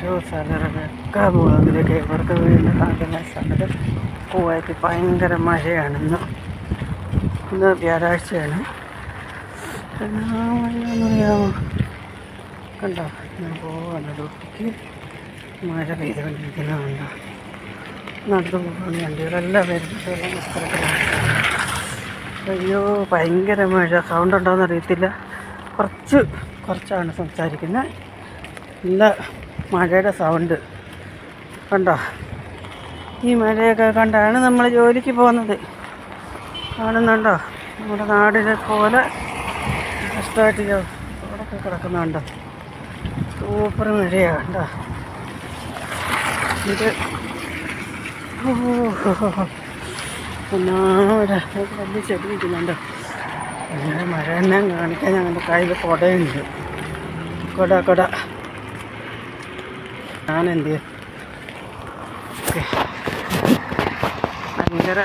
ഓരോ സ്ഥലങ്ങളൊക്കെ മുളകിലൊക്കെ ഇവർക്ക് വീണ്ടും കാണുന്ന സ്ഥലത്ത് കുവൈറ്റ് ഭയങ്കര മഴയാണ്. ഇന്ന് വ്യാഴാഴ്ചയാണ്. മഴയൊന്നറിയാമോ? കണ്ടോ, ഞാൻ പോവാണ് ഡ്യൂട്ടിക്ക്. മഴ പെയ്തുകൊണ്ടിരിക്കുന്നതുണ്ടോ? നടന്നു പോകുന്ന വണ്ടികളെല്ലാം വരുന്ന സ്ഥലത്തിലാണ്. അയ്യോ, ഭയങ്കര മഴ. സൗണ്ട് ഉണ്ടോയെന്ന് അറിയത്തില്ല. കുറച്ചാണ് സംസാരിക്കുന്നത്. നല്ല മഴയുടെ സൗണ്ട് കണ്ടോ. ഈ മഴയൊക്കെ കണ്ടാണ് നമ്മൾ ജോലിക്ക് പോകുന്നത്. കാണുന്നുണ്ടോ? നമ്മുടെ നാടിനെ പോലെ കഷ്ടമായിട്ട് റോഡൊക്കെ കിടക്കുന്നുണ്ടോ? സൂപ്പർ മഴയാണ് കണ്ടോ ഇത്. വലിയ ചെടി നിൽക്കുന്നുണ്ട്. അങ്ങനെ മഴ തന്നെ കാണിക്കാൻ ഞങ്ങളുടെ കയ്യിൽ കുടയുണ്ട്. കുട ഞാനെന്ത് ഭയങ്കര